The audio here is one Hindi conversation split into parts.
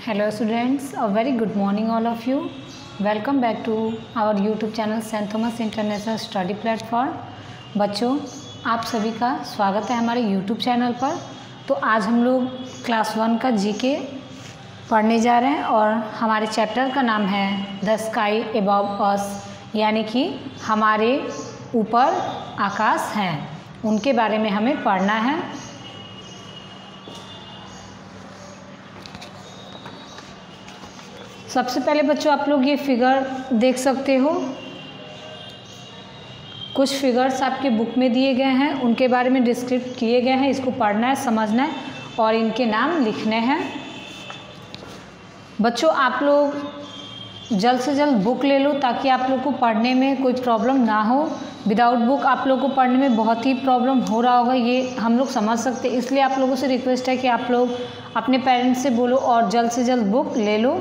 Hello students, a very good morning all of you. Welcome back to our YouTube channel Saint Thomas International Study Platform. बच्चों, आप सभी का स्वागत है हमारे YouTube चैनल पर। तो आज हम लोग क्लास 1 का जीके पढ़ने जा रहे हैं और हमारे चैप्टर का नाम है द स्काई अबव अस, यानी कि हमारे ऊपर आकाश हैं, उनके बारे में हमें पढ़ना है। सबसे पहले बच्चों आप लोग ये फिगर देख सकते हो, कुछ फिगर्स आपके बुक में दिए गए हैं, उनके बारे में डिस्क्रिप्ट किए गए हैं। इसको पढ़ना है, समझना है और इनके नाम लिखने हैं। बच्चों आप लोग जल्द से जल्द बुक ले लो ताकि आप लोग को पढ़ने में कोई प्रॉब्लम ना हो। विदाउट बुक आप लोग को पढ़ने में बहुत ही प्रॉब्लम हो रहा होगा, ये हम लोग समझ सकते हैं। इसलिए आप लोगों से रिक्वेस्ट है कि आप लोग अपने पेरेंट्स से बोलो और जल्द से जल्द बुक ले लो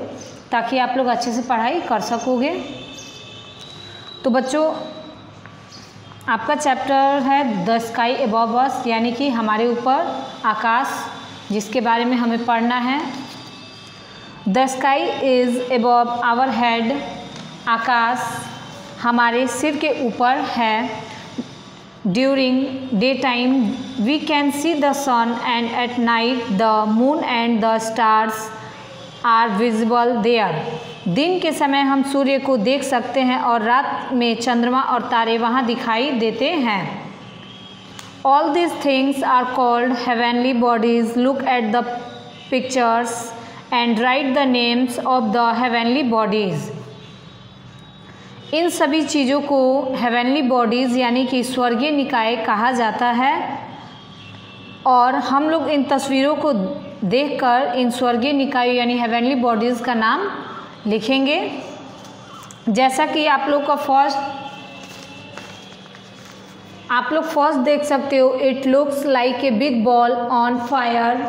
ताकि आप लोग अच्छे से पढ़ाई कर सकोगे। तो बच्चों आपका चैप्टर है द स्काई अबव अस, यानी कि हमारे ऊपर आकाश, जिसके बारे में हमें पढ़ना है। The sky is above our head, आकाश हमारे सिर के ऊपर है। During day time we can see the sun and at night the moon and the stars are visible there. दिन के समय हम सूर्य को देख सकते हैं और रात में चंद्रमा और तारे वहाँ दिखाई देते हैं। All this things are called heavenly bodies. Look at the pictures and write the names of the heavenly bodies. इन सभी चीज़ों को हेवनली बॉडीज़ यानी कि स्वर्गीय निकाय कहा जाता है और हम लोग इन तस्वीरों को देखकर इन स्वर्गीय निकायों यानी हेवनली बॉडीज़ का नाम लिखेंगे। जैसा कि आप लोग फर्स्ट देख सकते हो, it looks like a big ball on fire.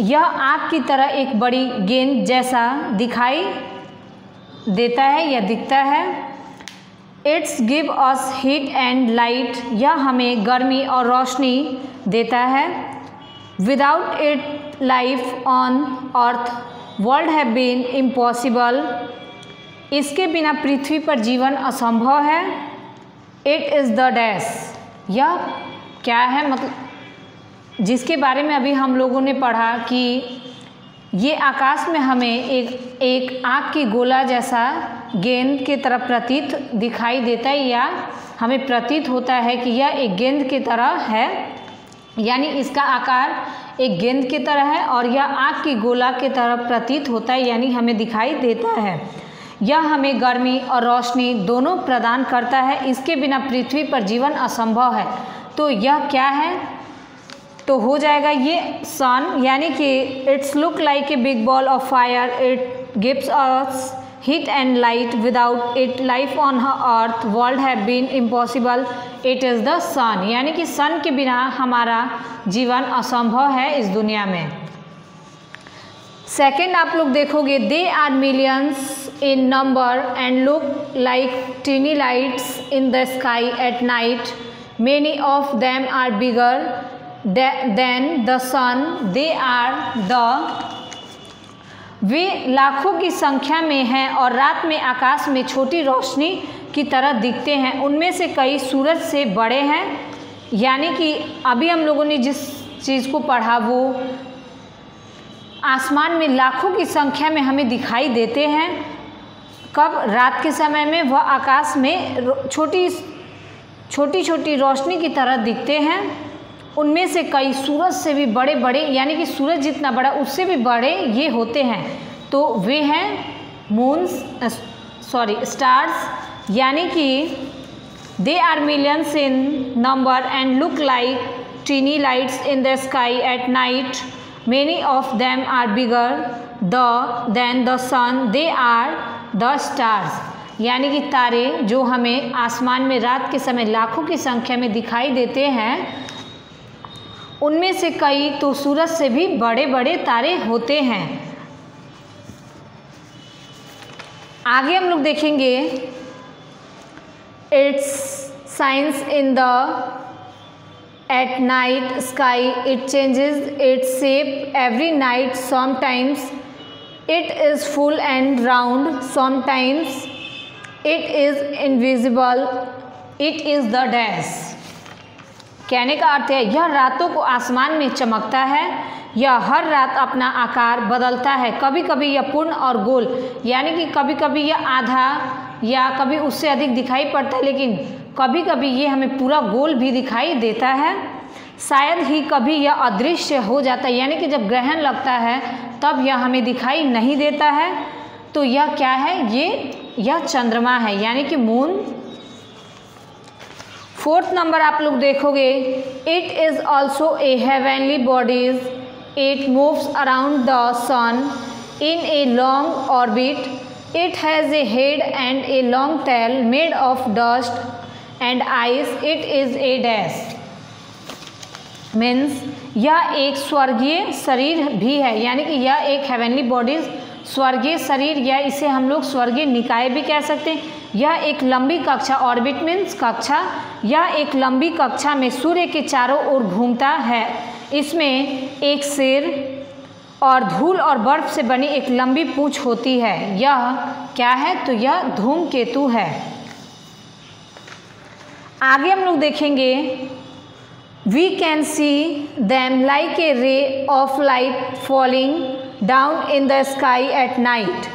यह आग की तरह एक बड़ी गेंद जैसा दिखाई देता है या दिखता है। It's give us heat and light, यह हमें गर्मी और रोशनी देता है। Without it life on earth world have been impossible, इसके बिना पृथ्वी पर जीवन असंभव है। इट इज़ द डैश, यह क्या है, मतलब जिसके बारे में अभी हम लोगों ने पढ़ा कि ये आकाश में हमें एक आग की गोला जैसा गेंद की तरह प्रतीत दिखाई देता है, या हमें प्रतीत होता है कि यह एक गेंद की तरह है, यानी इसका आकार एक गेंद की तरह है और यह आग की गोला की तरह प्रतीत होता है, यानी हमें दिखाई देता है। यह हमें गर्मी और रोशनी दोनों प्रदान करता है, इसके बिना पृथ्वी पर जीवन असंभव है। तो यह क्या है, तो हो जाएगा ये सन, यानी कि it's look like a big ball of fire. It gives us heat and light. Without it life on earth world have been impossible. It is the sun, यानी कि सन के बिना हमारा जीवन असंभव है इस दुनिया में। सेकेंड आप लोग देखोगे, they are millions in number and look like tiny lights in the sky at night. Many of them are bigger than the sun. They are the, वे लाखों की संख्या में हैं और रात में आकाश में छोटी रोशनी की तरह दिखते हैं। उनमें से कई सूरज से बड़े हैं, यानी कि अभी हम लोगों ने जिस चीज़ को पढ़ा वो आसमान में लाखों की संख्या में हमें दिखाई देते हैं। कब? रात के समय में वह आकाश में छोटी छोटी रोशनी की तरह दिखते हैं। उनमें से कई सूरज से भी बड़े बड़े, यानी कि सूरज जितना बड़ा उससे भी बड़े ये होते हैं। तो वे हैं स्टार्स, यानी कि they are millions in number and look like tiny lights in the sky at night. Many of them are bigger than the sun. They are the stars, यानी कि तारे जो हमें आसमान में रात के समय लाखों की संख्या में दिखाई देते हैं, उनमें से कई तो सूरज से भी बड़े बड़े तारे होते हैं। आगे हम लोग देखेंगे, it's science in the At night sky it changes its shape every night. Sometimes it is full and round, sometimes it is invisible. It is the dash. कहने का अर्थ है यह रातों को आसमान में चमकता है, यह हर रात अपना आकार बदलता है। कभी कभी यह पूर्ण और गोल, यानी कि कभी कभी यह आधा या कभी उससे अधिक दिखाई पड़ता है, लेकिन कभी कभी ये हमें पूरा गोल भी दिखाई देता है। शायद ही कभी यह अदृश्य हो जाता है, यानी कि जब ग्रहण लगता है तब यह हमें दिखाई नहीं देता है। तो यह क्या है, यह चंद्रमा है, यानी कि मून। 4th नंबर आप लोग देखोगे, it is also a heavenly bodies, it moves around the sun in a long orbit, it has a head and a long tail made of dust and ice, it is a dash. Means यह एक स्वर्गीय शरीर भी है, यानी कि यह एक हेवनली बॉडीज स्वर्गीय शरीर, या इसे हम लोग स्वर्गीय निकाय भी कह सकते हैं। यह एक लंबी कक्षा, ऑर्बिट मीन्स कक्षा, यह एक लंबी कक्षा में सूर्य के चारों ओर घूमता है। इसमें एक सिर और धूल और बर्फ से बनी एक लंबी पूंछ होती है। यह क्या है, तो यह धूमकेतु है। आगे हम लोग देखेंगे, we can see them like a ray of light falling down in the sky at night.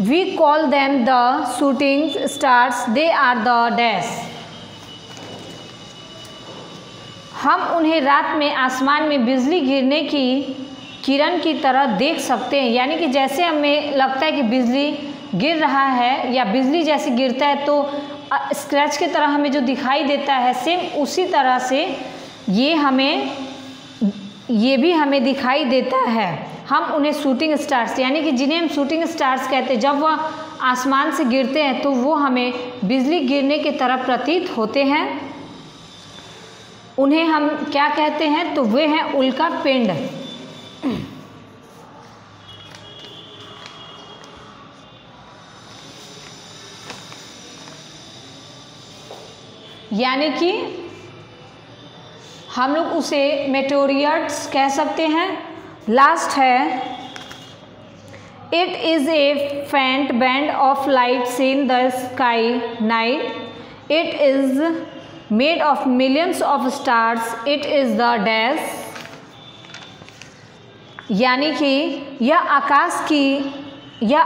We call them the shooting stars. They are the dash. हम उन्हें रात में आसमान में बिजली गिरने की किरण की तरह देख सकते हैं, यानी कि जैसे हमें लगता है कि बिजली गिर रहा है या बिजली जैसे गिरता है तो स्क्रैच की तरह हमें जो दिखाई देता है, सेम उसी तरह से ये भी हमें दिखाई देता है। हम उन्हें शूटिंग स्टार्स, यानी कि जिन्हें हम शूटिंग स्टार्स कहते हैं, जब वह आसमान से गिरते हैं तो वो हमें बिजली गिरने की तरह प्रतीत होते हैं। उन्हें हम क्या कहते हैं, तो वे हैं उल्का पिंड। यानी कि हम लोग उसे मेटेरियट्स कह सकते हैं। लास्ट है, इट इज़ ए फेंट band of lights in the sky night, it is made of millions of stars, it is the dash. यानी कि यह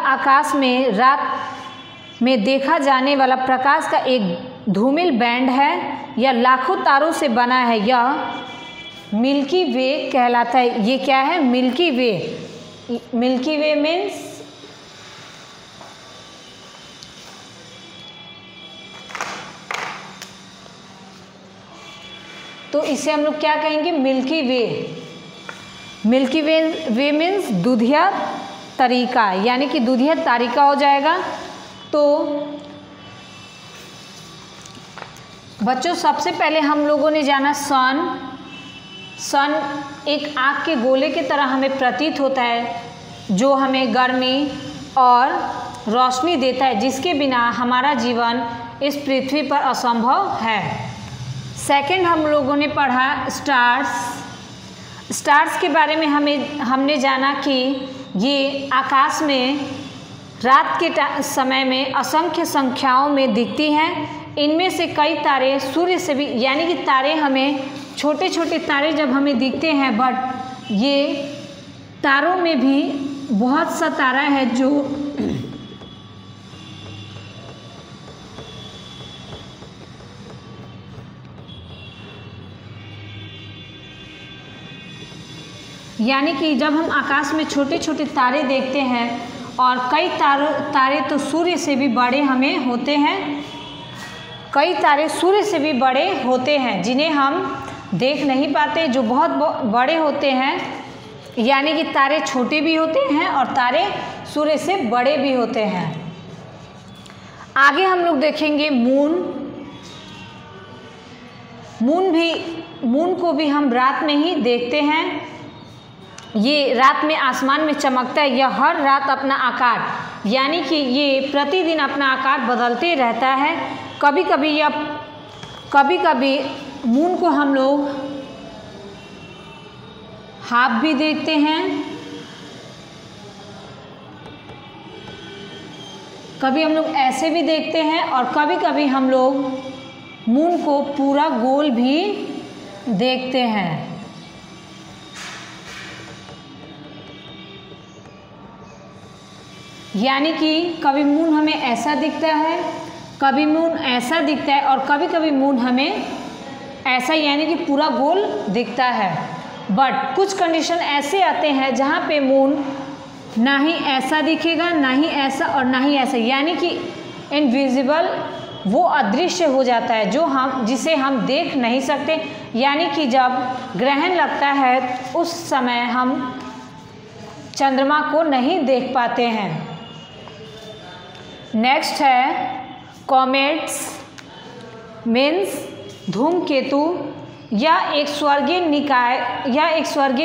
आकाश में रात में देखा जाने वाला प्रकाश का एक धूमिल बैंड है, यह लाखों तारों से बना है, यह मिल्की वे कहलाता है। ये क्या है, मिल्की वे। मिल्की वे मीन्स तो इसे हम लोग क्या कहेंगे, मिल्की वे। मिल्की वे मीन्स दूधिया तरीका, यानी कि दूधिया तारिका हो जाएगा। तो बच्चों, सबसे पहले हम लोगों ने जाना सन एक आग के गोले की तरह हमें प्रतीत होता है, जो हमें गर्मी और रोशनी देता है, जिसके बिना हमारा जीवन इस पृथ्वी पर असंभव है। सेकंड हम लोगों ने पढ़ा स्टार्स के बारे में हमने जाना कि ये आकाश में रात के समय में असंख्य संख्याओं में दिखती हैं। इनमें से कई तारे सूर्य से भी, यानी कि तारे हमें छोटे छोटे तारे जब हमें दिखते हैं, बट ये तारों में भी बहुत सा तारा है जो यानी कि जब हम आकाश में छोटे छोटे तारे देखते हैं, और कई तारे तो सूर्य से भी बड़े हमें होते हैं, कई तारे सूर्य से भी बड़े होते हैं जिन्हें हम देख नहीं पाते, जो बहुत बड़े होते हैं। यानी कि तारे छोटे भी होते हैं और तारे सूर्य से बड़े भी होते हैं। आगे हम लोग देखेंगे मून को भी हम रात में ही देखते हैं। ये रात में आसमान में चमकता है। यह हर रात अपना आकार, यानी कि ये प्रतिदिन अपना आकार बदलते रहता है। कभी कभी मून को हम लोग हाफ भी देखते हैं, कभी हम लोग ऐसे भी देखते हैं और कभी कभी हम लोग मून को पूरा गोल भी देखते हैं। यानी कि कभी मून हमें ऐसा दिखता है, कभी मून ऐसा दिखता है और कभी कभी मून हमें ऐसा यानी कि पूरा गोल दिखता है। बट कुछ कंडीशन ऐसे आते हैं जहाँ पे मून ना ही ऐसा दिखेगा, ना ही ऐसा और ना ही ऐसा, यानी कि इनविजिबल, वो अदृश्य हो जाता है जिसे हम देख नहीं सकते। यानी कि जब ग्रहण लगता है उस समय हम चंद्रमा को नहीं देख पाते हैं। नेक्स्ट है कॉमेट्स, मीन्स धूमकेतु या एक स्वर्गीय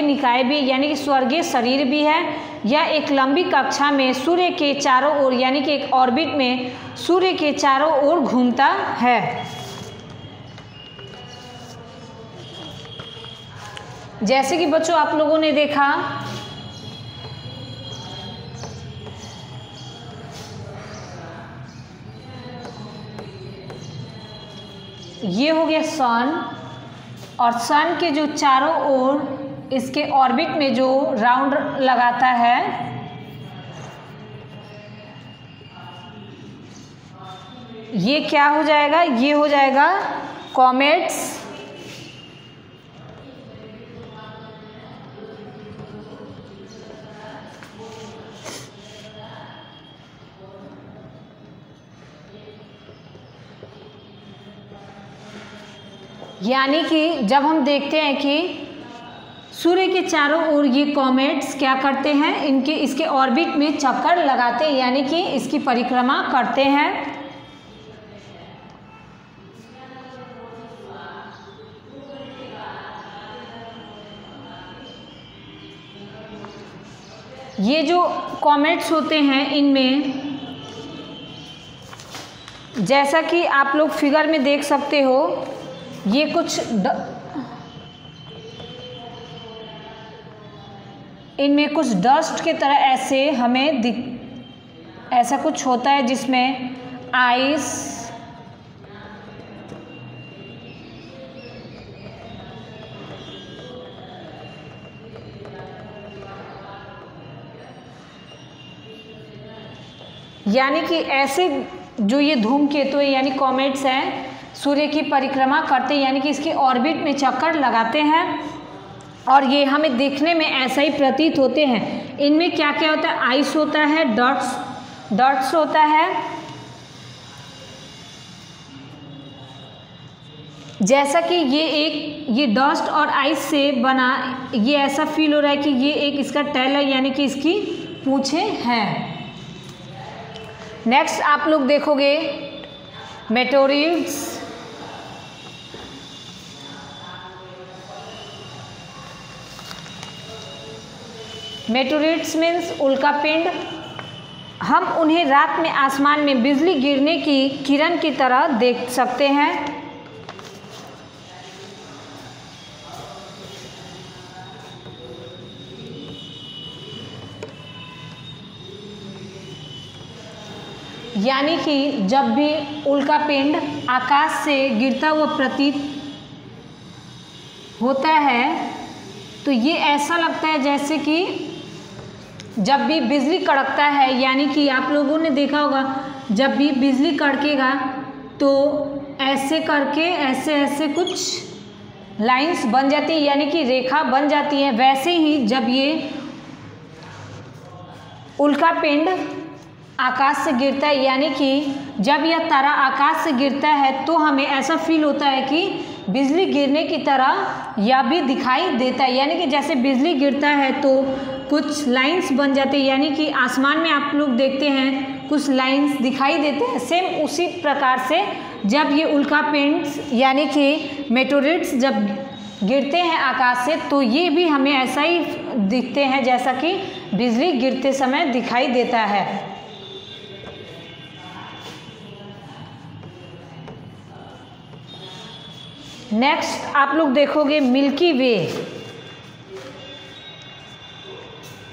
निकाय भी, यानी कि स्वर्गीय शरीर भी है, या एक लंबी कक्षा में सूर्य के चारों ओर, यानी कि एक ऑर्बिट में सूर्य के चारों ओर घूमता है। जैसे कि बच्चों आप लोगों ने देखा ये हो गया सन, और सन के जो चारों ओर इसके ऑर्बिट में जो राउंड लगाता है ये क्या हो जाएगा, ये हो जाएगा कॉमेट्स। यानी कि जब हम देखते हैं कि सूर्य के चारों ओर ये कॉमेट्स क्या करते हैं, इसके ऑर्बिट में चक्कर लगाते हैं, यानी कि इसकी परिक्रमा करते हैं। ये जो कॉमेट्स होते हैं इनमें जैसा कि आप लोग फिगर में देख सकते हो, ये कुछ इनमें कुछ डस्ट के तरह ऐसे हमें ऐसा कुछ होता है जिसमें आइस, यानी कि ऐसे जो ये धूमकेतु है यानी कॉमेट्स हैं सूर्य की परिक्रमा करते हैं, यानी कि इसके ऑर्बिट में चक्कर लगाते हैं और ये हमें देखने में ऐसा ही प्रतीत होते हैं। इनमें क्या क्या होता है, आइस होता है, डॉट्स होता है। जैसा कि ये डस्ट और आइस से बना, ये ऐसा फील हो रहा है कि ये एक इसका टेल है, यानी कि इसकी पूंछें हैं। नेक्स्ट आप लोग देखोगे मेटोरिट्स। मेटोरिट्स मीन्स उल्कापिंड। हम उन्हें रात में आसमान में बिजली गिरने की किरण की तरह देख सकते हैं। यानी कि जब भी उल्कापिंड आकाश से गिरता हुआ प्रतीत होता है तो ये ऐसा लगता है जैसे कि जब भी बिजली कड़कता है, यानी कि आप लोगों ने देखा होगा जब भी बिजली कड़केगा तो ऐसे करके ऐसे ऐसे कुछ लाइंस बन जाती है, यानी कि रेखा बन जाती है। वैसे ही जब ये उल्कापिंड आकाश से गिरता है, यानी कि जब यह तारा आकाश से गिरता है तो हमें ऐसा फील होता है कि बिजली गिरने की तरह यह भी दिखाई देता है। यानी कि जैसे बिजली गिरता है तो कुछ लाइंस बन जाती है, यानी कि आसमान में आप लोग देखते हैं कुछ लाइंस दिखाई देते हैं। सेम उसी प्रकार से जब ये उल्कापिंड्स यानी कि मेटोरिट्स जब गिरते हैं आकाश से तो ये भी हमें ऐसा ही दिखते हैं जैसा कि बिजली गिरते समय दिखाई देता है। नेक्स्ट आप लोग देखोगे मिल्की वे।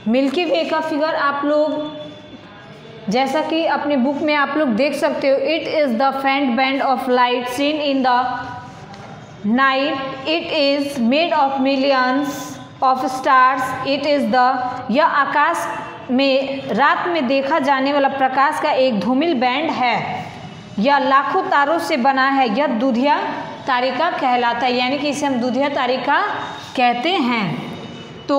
मिल्की वे का फिगर आप लोग जैसा कि अपने बुक में आप लोग देख सकते हो, इट इज़ द फेंट band of light seen in the night, it is made of millions of stars, it is the, यह आकाश में रात में देखा जाने वाला प्रकाश का एक धूमिल बैंड है, यह लाखों तारों से बना है, यह दूधिया तारिका कहलाता है, यानी कि इसे हम दूधिया तारिका कहते हैं। तो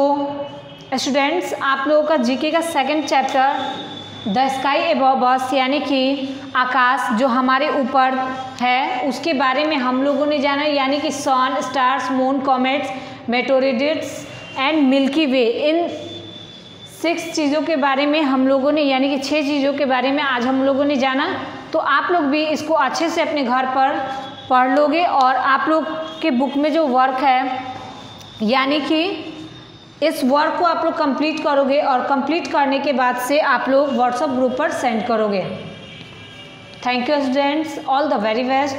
स्टूडेंट्स, आप लोगों का जीके का second chapter the sky above अस, यानी कि आकाश जो हमारे ऊपर है उसके बारे में हम लोगों ने जाना, यानी कि sun, stars, moon, comets, meteoroids and Milky Way, इन 6 चीज़ों के बारे में हम लोगों ने, यानी कि 6 चीज़ों के बारे में आज हम लोगों ने जाना। तो आप लोग भी इसको अच्छे से अपने घर पर पढ़ लोगे और आप लोग के बुक में जो वर्क है, यानी कि इस वर्क को आप लोग कंप्लीट करोगे और कंप्लीट करने के बाद से आप लोग व्हाट्सएप ग्रुप पर सेंड करोगे। Thank you students, all the very best.